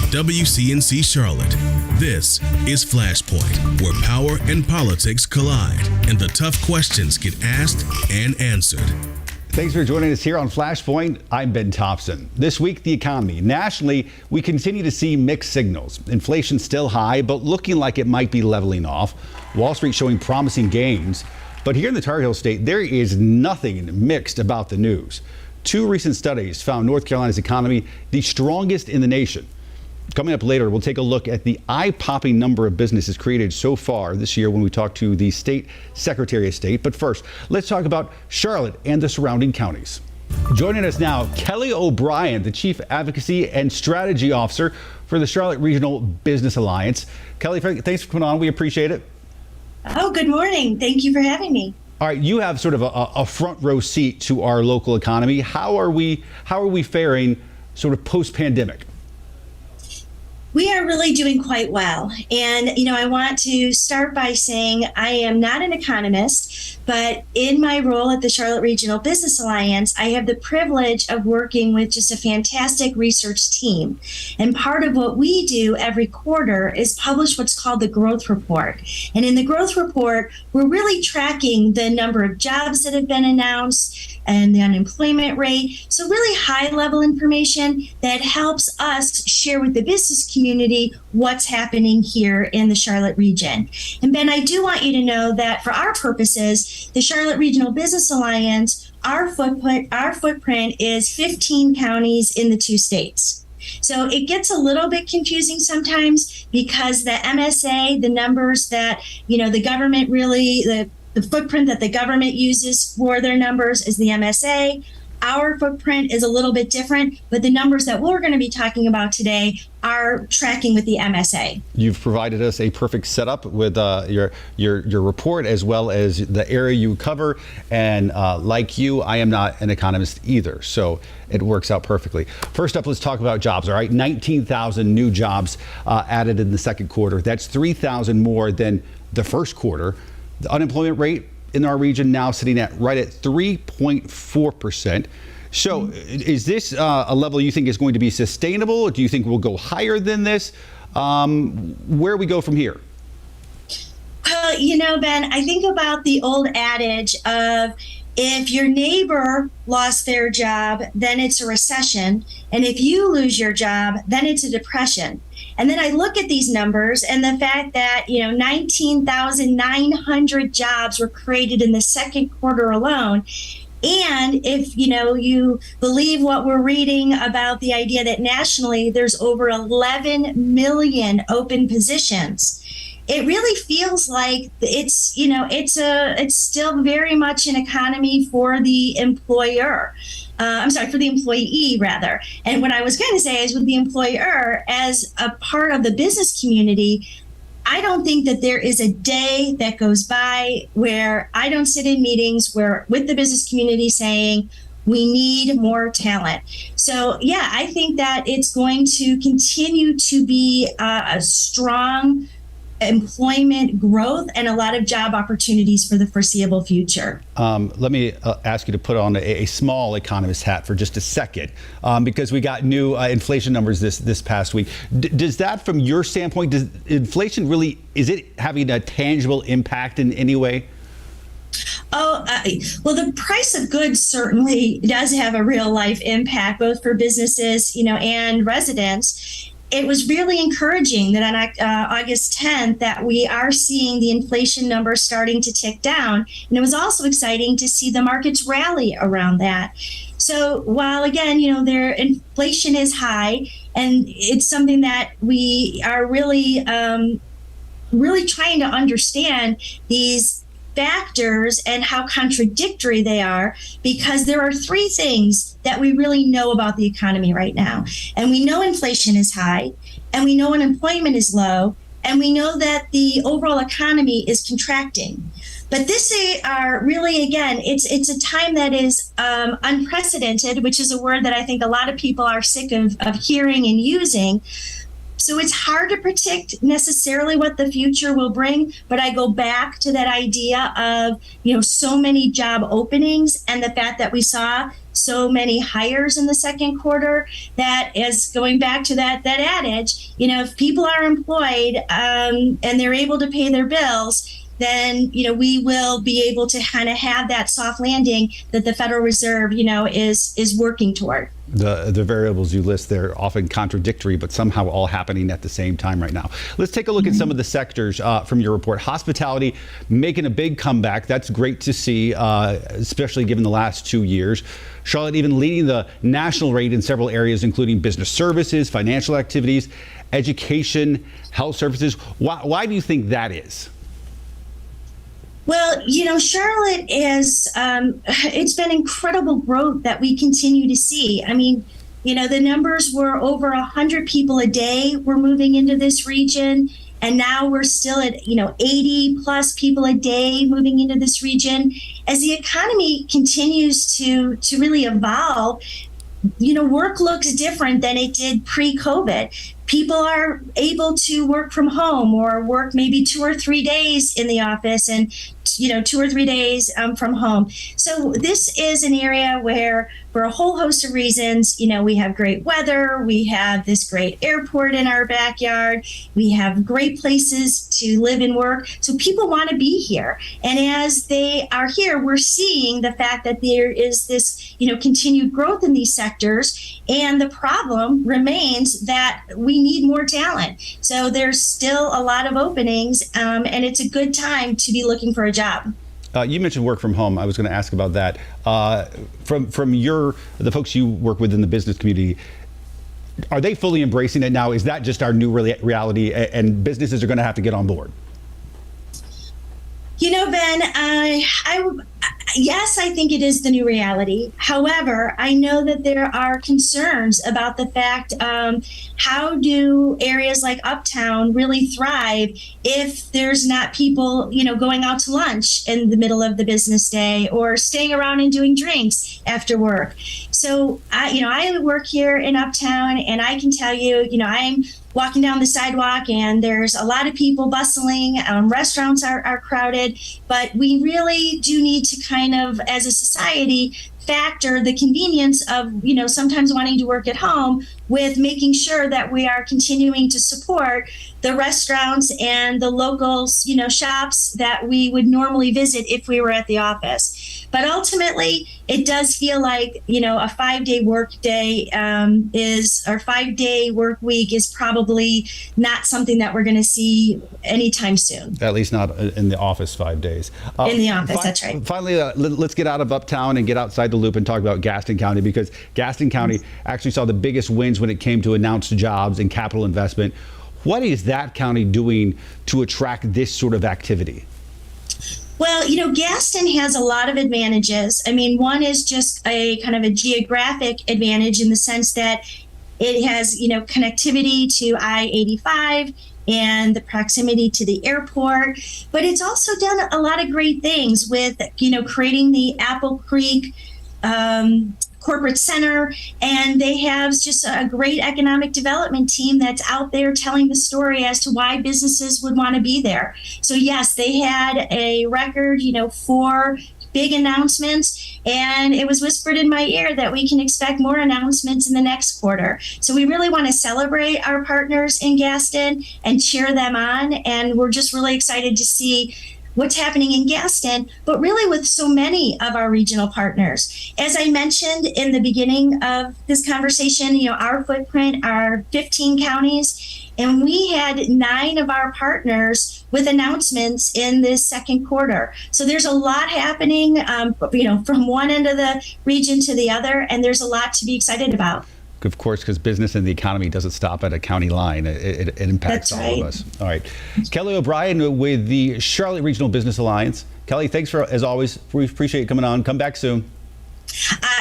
WCNC Charlotte. This is Flashpoint, where power and politics collide and the tough questions get asked and answered. Thanks for joining us here on Flashpoint. I'm Ben Thompson. This week, the economy. Nationally, we continue to see mixed signals. Inflation still high, but looking like it might be leveling off. Wall Street showing promising gains. But here in the Tar Heel State, there is nothing mixed about the news. Two recent studies found North Carolina's economy the strongest in the nation. Coming up later, we'll take a look at the eye-popping number of businesses created so far this year when we talk to the State Secretary of State. But first, let's talk about Charlotte and the surrounding counties. Joining us now, Kelly O'Brien, the Chief Advocacy and Strategy Officer for the Charlotte Regional Business Alliance. Kelly, thanks for coming on. We appreciate it. Oh, good morning. Thank you for having me. All right, you have sort of a front row seat to our local economy. How are we faring sort of post-pandemic? We are really doing quite well. And, I want to start by saying I am not an economist, but in my role at the Charlotte Regional Business Alliance, I have the privilege of working with just a fantastic research team. And part of what we do every quarter is publish what's called the growth report. And in the growth report, we're really tracking the number of jobs that have been announced and the unemployment rate. So really high level information that helps us share with the business community what's happening here in the Charlotte region. And Ben, I do want you to know that for our purposes, the Charlotte Regional Business Alliance, our footprint is 15 counties in the 2 states. So it gets a little bit confusing sometimes because the MSA, the numbers that, the government really, the footprint that the government uses for their numbers is the MSA. Our footprint is a little bit different, but the numbers that we're going to be talking about today are tracking with the MSA. You've provided us a perfect setup with your report as well as the area you cover. And like you, I am not an economist either, so it works out perfectly. First up, let's talk about jobs, all right? 19,000 new jobs added in the second quarter. That's 3,000 more than the first quarter. The unemployment rate in our region now sitting at right at 3.4%. So is this a level you think is going to be sustainable? Do you think we'll go higher than this? Where we go from here? Well, Ben, I think about the old adage of if your neighbor lost their job, then it's a recession. And if you lose your job, then it's a depression. And then I look at these numbers and the fact that, 19,900 jobs were created in the second quarter alone. And if, you believe what we're reading about the idea that nationally there's over 11 million open positions, it really feels like it's still very much an economy for the employer. For the employee rather. And what I was going to say is with the employer as a part of the business community, I don't think that there is a day that goes by where I don't sit in meetings with the business community saying, we need more talent. So, yeah, I think that it's going to continue to be a strong employment growth and a lot of job opportunities for the foreseeable future. Let me ask you to put on a small economist hat for just a second, because we got new inflation numbers this past week. Does that, from your standpoint, does inflation really, is it having a tangible impact in any way? Well, the price of goods certainly does have a real life impact, both for businesses, and residents. It was really encouraging that on August 10th that we are seeing the inflation numbers starting to tick down. And it was also exciting to see the markets rally around that. So while, again, their inflation is high, and it's something that we are really trying to understand these factors and how contradictory they are, because there are 3 things that we really know about the economy right now. And we know inflation is high, and we know unemployment is low, and we know that the overall economy is contracting. But this are really, again, it's a time that is unprecedented, which is a word that I think a lot of people are sick of hearing and using. So it's hard to predict necessarily what the future will bring, but I go back to that idea of, so many job openings and the fact that we saw so many hires in the second quarter. That is going back to that adage, if people are employed and they're able to pay their bills, then we will be able to kind of have that soft landing that the Federal Reserve is working toward. The variables you list there are often contradictory, but somehow all happening at the same time right now. Let's take a look at some of the sectors from your report. Hospitality making a big comeback. That's great to see, especially given the last 2 years. Charlotte even leading the national rate in several areas, including business services, financial activities, education, health services. Why do you think that is? Well, Charlotte is, it's been incredible growth that we continue to see. I mean, the numbers were over 100 people a day were moving into this region. And now we're still at, 80 plus people a day moving into this region. As the economy continues to really evolve, work looks different than it did pre-COVID. People are able to work from home or work maybe 2 or 3 days in the office and 2 or 3 days from home. So this is an area where, for a whole host of reasons, we have great weather, we have this great airport in our backyard, we have great places to live and work. So people want to be here. And as they are here, we're seeing the fact that there is this, continued growth in these sectors. And the problem remains that we need more talent. So there's still a lot of openings, and it's a good time to be looking for a job. You mentioned work from home. I was going to ask about that. From the folks you work with in the business community, are they fully embracing it now? Is that just our new reality, and businesses are going to have to get on board? Ben, yes, I think it is the new reality. However, I know that there are concerns about the fact, how do areas like Uptown really thrive if there's not people, going out to lunch in the middle of the business day or staying around and doing drinks after work. So, I work here in Uptown, and I can tell you, I'm walking down the sidewalk and there's a lot of people bustling. Restaurants are crowded, but we really do need to kind of, as a society, factor the convenience of, sometimes wanting to work at home with making sure that we are continuing to support the restaurants and the local, shops that we would normally visit if we were at the office. But ultimately, it does feel like, a 5-day work day or 5-day work week is probably not something that we're going to see anytime soon. At least not in the office 5 days. In the office, that's right. Finally, let's get out of Uptown and get outside the loop and talk about Gaston County, because Gaston County actually saw the biggest wins when it came to announced jobs and capital investment. What is that county doing to attract this sort of activity? Well, Gaston has a lot of advantages. I mean, one is just a kind of a geographic advantage in the sense that it has, connectivity to I-85 and the proximity to the airport. But it's also done a lot of great things with, creating the Apple Creek corporate center, and they have just a great economic development team that's out there telling the story as to why businesses would want to be there. So yes, they had a record, 4 big announcements, and it was whispered in my ear that we can expect more announcements in the next quarter. So we really want to celebrate our partners in Gaston and cheer them on, and we're just really excited to see what's happening in Gaston, but really with so many of our regional partners. As I mentioned in the beginning of this conversation, our footprint are 15 counties, and we had 9 of our partners with announcements in this second quarter. So there's a lot happening, from one end of the region to the other, and there's a lot to be excited about. Of course, because business and the economy doesn't stop at a county line. It impacts all of us. All right. Kelly O'Brien with the Charlotte Regional Business Alliance. Kelly, thanks as always. We appreciate you coming on. Come back soon.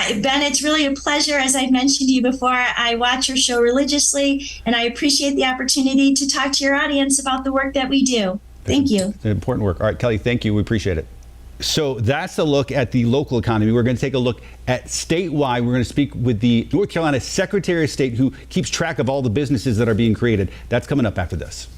Ben, it's really a pleasure. As I mentioned to you before, I watch your show religiously, and I appreciate the opportunity to talk to your audience about the work that we do. Thank you. Important work. All right, Kelly, thank you. We appreciate it. So that's a look at the local economy. We're going to take a look at statewide. We're going to speak with the North Carolina Secretary of State, who keeps track of all the businesses that are being created. That's coming up after this.